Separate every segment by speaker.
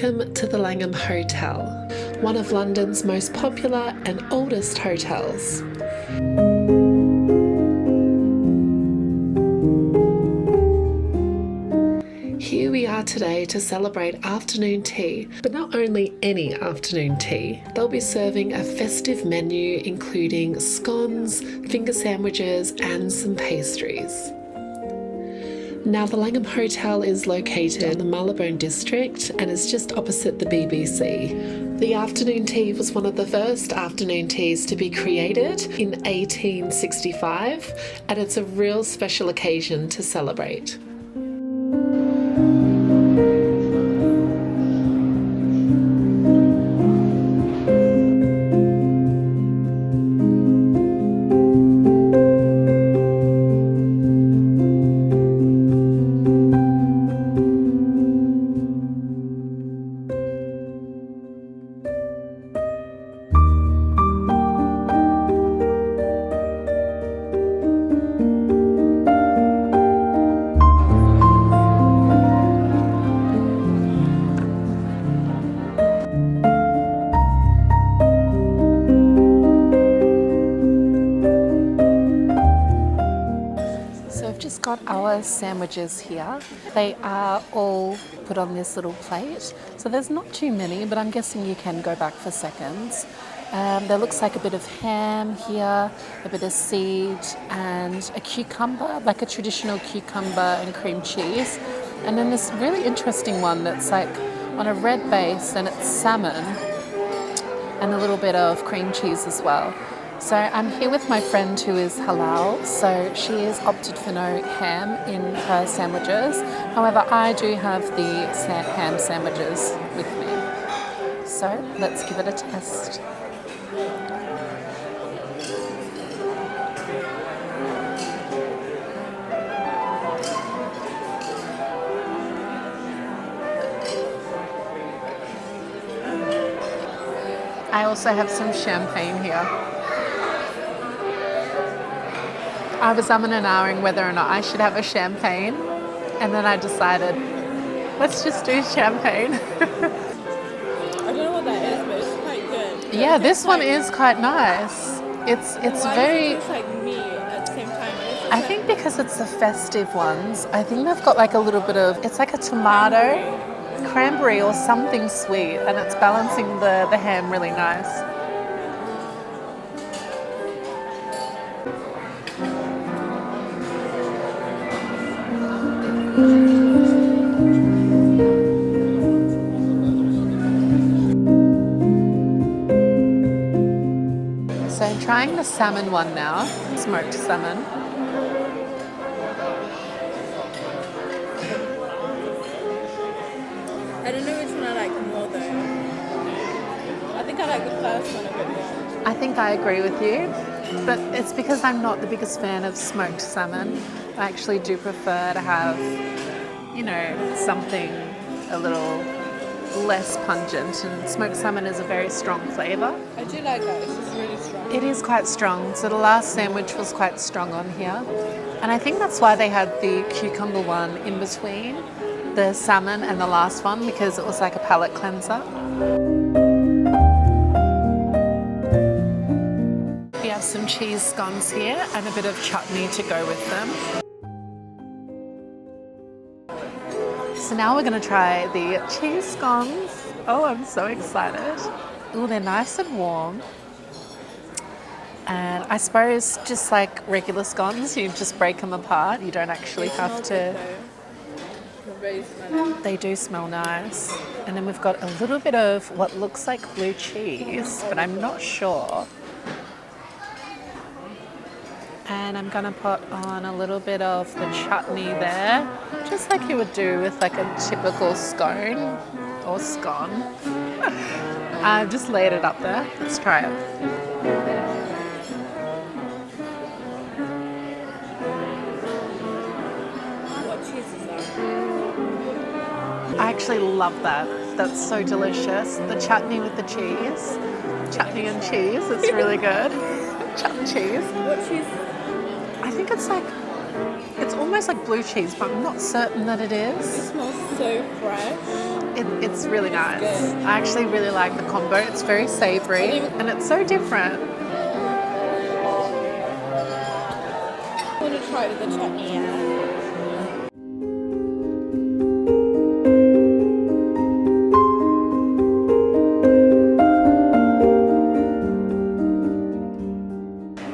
Speaker 1: Welcome to the Langham Hotel, one of London's most popular and oldest hotels. Here we are today to celebrate afternoon tea, but not only any afternoon tea. They'll be serving a festive menu including scones, finger sandwiches and some pastries. Now, the Langham Hotel is located in the Marylebone district and is just opposite the BBC. The afternoon tea was one of the first afternoon teas to be created in 1865, and it's a real special occasion to celebrate. Just got our sandwiches here. They are all put on this little plate. So there's not too many, but I'm guessing you can go back for seconds. There looks like a bit of ham here, a bit of seed and a cucumber, like a traditional cucumber and cream cheese. And then this really interesting one that's like on a red base and it's salmon and a little bit of cream cheese as well. So I'm here with my friend who is halal, so she has opted for no ham in her sandwiches. However, I do have the ham sandwiches with me. So let's give it a test. I also have some champagne here. I was umming and ahhing whether or not I should have a champagne, and then I decided, let's just do champagne.
Speaker 2: I don't know what that is, but it's quite good.
Speaker 1: Yeah, this one is quite nice. It's very.
Speaker 2: It's like meat at the same time.
Speaker 1: I think because it's the festive ones, I think they've got like a little bit of. It's like a tomato, cranberry, or something sweet, and it's balancing the ham really nice. So I'm trying the salmon one now, smoked salmon.
Speaker 2: I don't know which one I like more though. I think I like the first one a bit more.
Speaker 1: I think I agree with you, but it's because I'm not the biggest fan of smoked salmon. I actually do prefer to have, something a little less pungent, and smoked salmon is a very strong flavour.
Speaker 2: I do like that, it's just really strong.
Speaker 1: It is quite strong, so the last sandwich was quite strong on here. And I think that's why they had the cucumber one in between the salmon and the last one, because it was like a palate cleanser. We have some cheese scones here and a bit of chutney to go with them. So now we're going to try the cheese scones. Oh, I'm so excited. Oh, they're nice and warm. And I suppose just like regular scones, you just break them apart. You don't actually have to. They do smell nice. And then we've got a little bit of what looks like blue cheese, but I'm not sure. And I'm going to put on a little bit of the chutney there, just like you would do with like a typical scone or scone. I've just laid it up there. Let's try it.
Speaker 2: What cheese is that?
Speaker 1: I actually love that. That's so delicious. The chutney with the cheese. Chutney and cheese, it's really good. Chutney cheese.
Speaker 2: What cheese?
Speaker 1: I think it's like, it's almost smells like blue cheese, but I'm not certain that it
Speaker 2: It
Speaker 1: is.
Speaker 2: smells so fresh.
Speaker 1: It's really nice.
Speaker 2: good.
Speaker 1: I actually really like the combo. It's very savoury and it's so different.
Speaker 2: I want to try it with the chutney, yeah.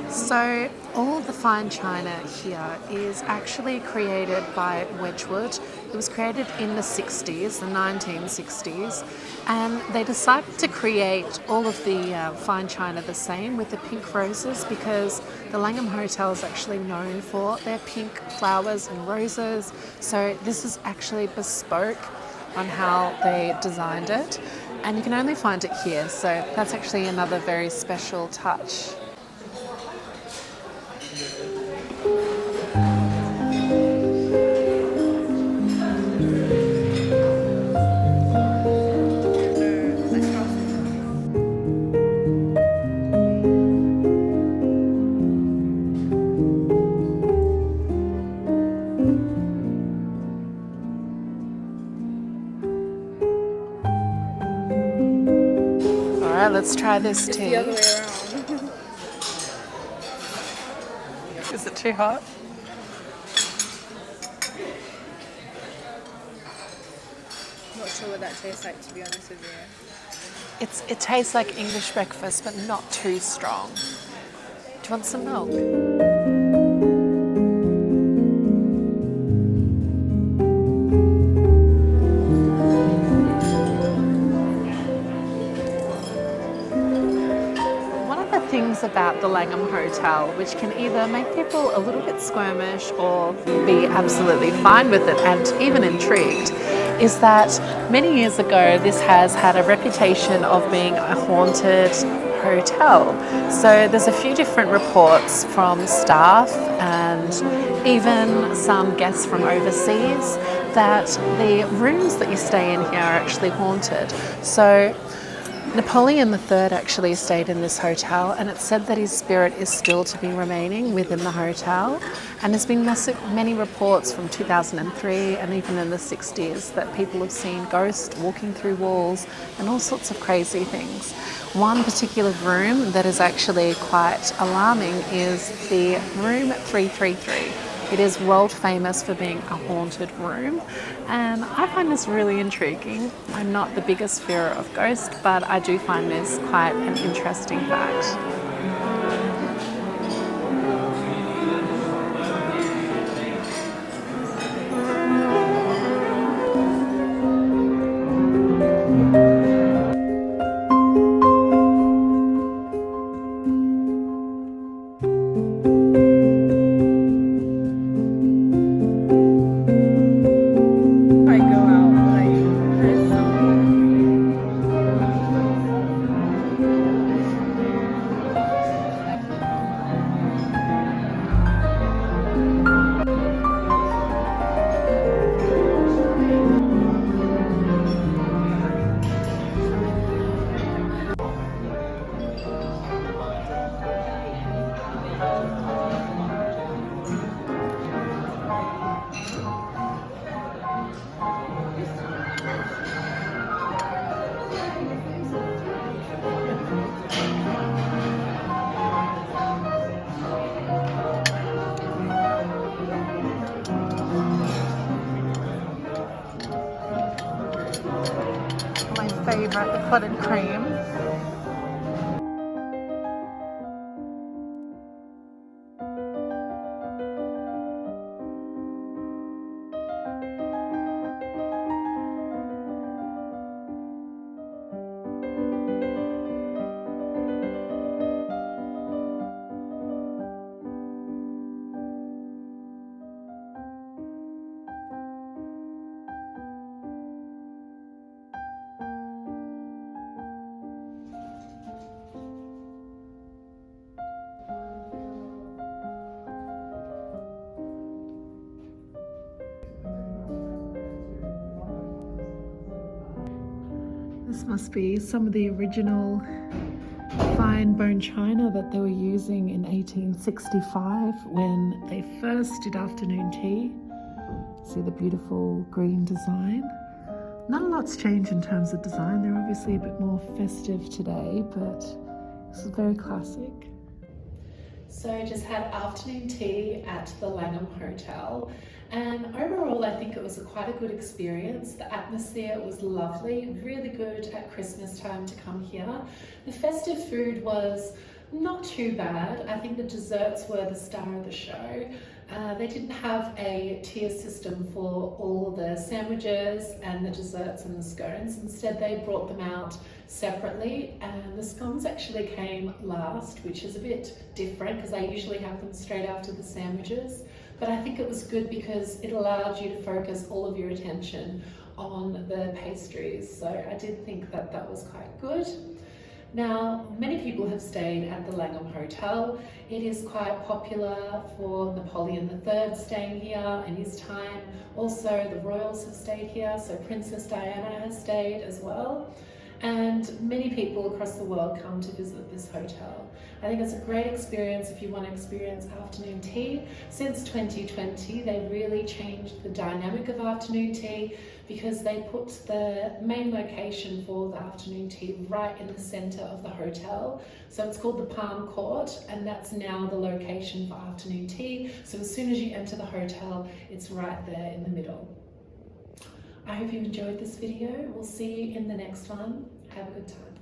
Speaker 1: So all the fine china here is actually created by Wedgwood. It was created in the 60s, the 1960s, and they decided to create all of the fine china the same with the pink roses because the Langham Hotel is actually known for their pink flowers and roses. So this is actually bespoke on how they designed it, and you can only find it here. So that's actually another very special touch. Alright, let's try this
Speaker 2: It's
Speaker 1: tea.
Speaker 2: the other way around.
Speaker 1: Is it too hot?
Speaker 2: Not sure what that tastes like, to be honest with you.
Speaker 1: It tastes like English breakfast, but not too strong. Do you want some milk? One of the things about the Langham Hotel, which can either make people a little bit squirmish or be absolutely fine with it and even intrigued, is that many years ago this has had a reputation of being a haunted hotel. So there's a few different reports from staff and even some guests from overseas that the rooms that you stay in here are actually haunted. So Napoleon III actually stayed in this hotel, and it's said that his spirit is still to be remaining within the hotel. And there's been many reports from 2003 and even in the 60s that people have seen ghosts walking through walls and all sorts of crazy things. One particular room that is actually quite alarming is the room 333. It is world famous for being a haunted room, and I find this really intriguing. I'm not the biggest fearer of ghosts, but I do find this quite an interesting fact.
Speaker 2: I go out, like, there's something.
Speaker 1: My favourite, the clotted cream. This must be some of the original fine bone china that they were using in 1865 when they first did afternoon tea. See the beautiful green design. Not a lot's changed in terms of design. They're obviously a bit more festive today, but this is very classic. So I just had afternoon tea at the Langham Hotel, and overall I think it was quite a good experience. The atmosphere was lovely, really good at Christmas time to come here. The festive food was not too bad. I think the desserts were the star of the show. They didn't have a tier system for all the sandwiches and the desserts and the scones. Instead, they brought them out separately, and the scones actually came last, which is a bit different because I usually have them straight after the sandwiches. But I think it was good because it allowed you to focus all of your attention on the pastries. So I did think that that was quite good. Now, many people have stayed at the Langham Hotel. It is quite popular for Napoleon III staying here in his time. Also, the royals have stayed here, so Princess Diana has stayed as well. And many people across the world come to visit this hotel. I think it's a great experience if you want to experience afternoon tea. Since 2020, they really changed the dynamic of afternoon tea because they put the main location for the afternoon tea right in the center of the hotel. So it's called the Palm Court, and that's now the location for afternoon tea. So as soon as you enter the hotel, it's right there in the middle. I hope you enjoyed this video. We'll see you in the next one. Have a good time.